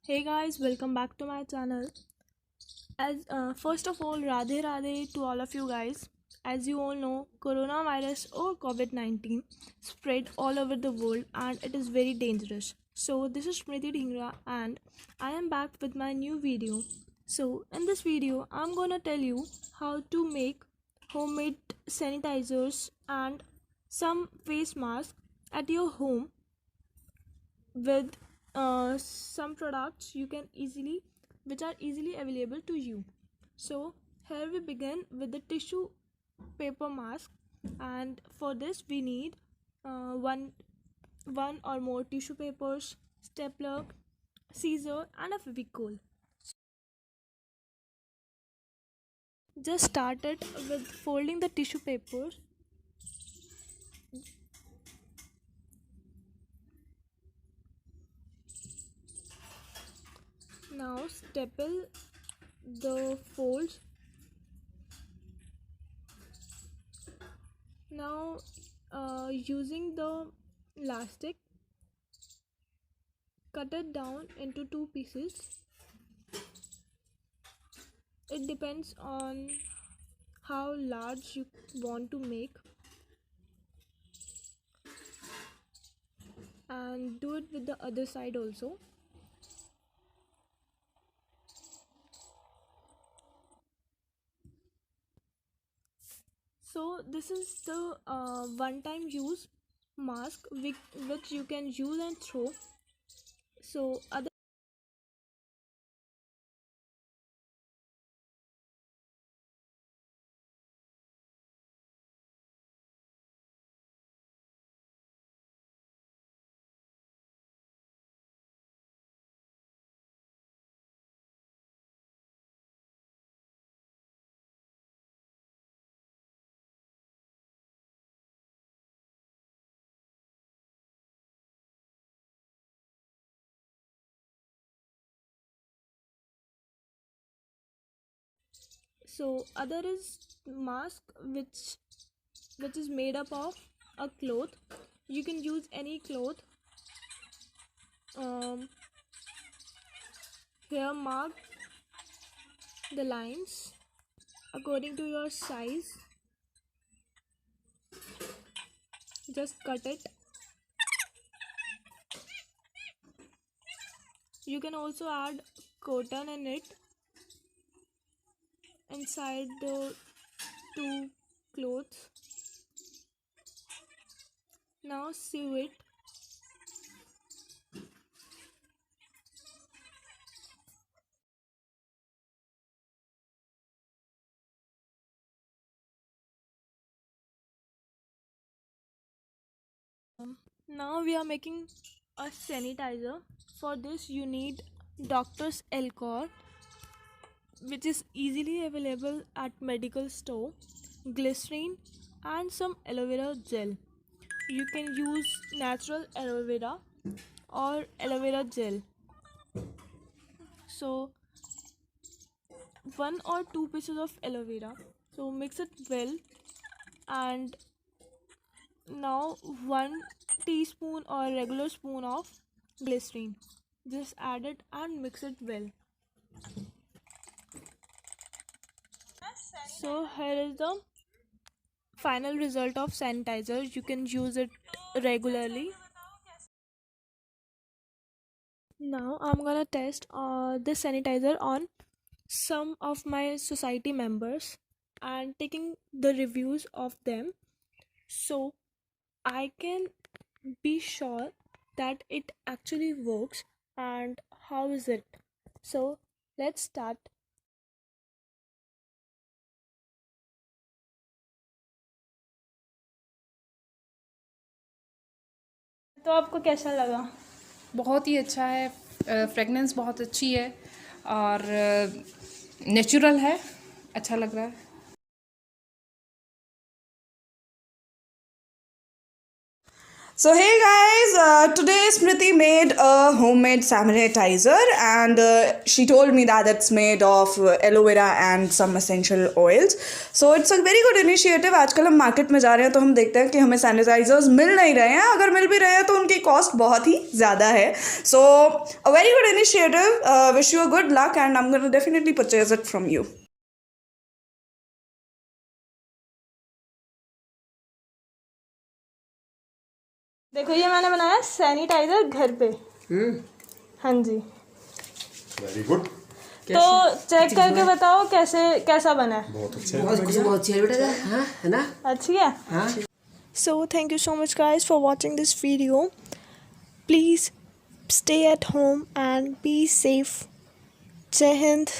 Hey guys, welcome back to my channel. As First of all, Radhe Radhe to all of you guys. As you all know, coronavirus or COVID-19 spread all over the world and it is very dangerous. So this is Smriti Dhingra and I am back with my new video. So in this video, I'm gonna tell you how to make homemade sanitizers and some face masks at your home with some products you can easily which are easily available to you. So here we begin with the tissue paper mask, and for this we need one or more tissue papers, stapler, scissor and a fevicol. Just start it with folding the tissue papers. Now staple the folds. Now using the elastic, cut it down into two pieces. It depends on how large you want to make, and do it with the other side also. So this is the one time use mask which you can use and throw. So other other is mask which is made up of a cloth. You can use any cloth. Here mark the lines according to your size. Just cut it. You can also add cotton in it inside the two clothes. Now sew it. Now we are making a sanitizer. For this you need doctor's alcohol, which is easily available at medical store, glycerine and some aloe vera gel. You can use natural aloe vera or aloe vera gel. So one or two pieces of aloe vera. So mix it well, and now 1 teaspoon or regular spoon of glycerine. Just add it and mix it well. So here is the final result of sanitizer. You can use it regularly. Now I'm gonna test this sanitizer on some of my society members and taking the reviews of them, so I can be sure that it actually works and how is it. So let's start. तो आपको कैसा लगा? बहुत ही अच्छा है, fragrance बहुत अच्छी है और नेचुरल है, अच्छा लग रहा है। So hey guys, today Smriti made a homemade saintizer and she told me that it's made of aloe vera and some essential oils. So it's a very good initiative. आजकल हम मार्केट में जा रहे हैं तो हम देखते हैं कि हमें सैनिटाइजर्स मिल नहीं रहे हैं, अगर मिल भी रहे हैं तो उनकी कॉस्ट बहुत ही ज़्यादा है. So a very good initiative. Wish you a good luck and I'm going to definitely purchase it from you. देखो ये मैंने बनाया सैनिटाइजर घर पे. हाँ जी. Very good. तो चेक करके बताओ कैसा बना है. बहुत अच्छा है. बहुत अच्छी है बेटा. हाँ है ना. अच्छी है. हाँ. So thank you so much guys for watching this video. Please stay at home and be safe. Jai Hind.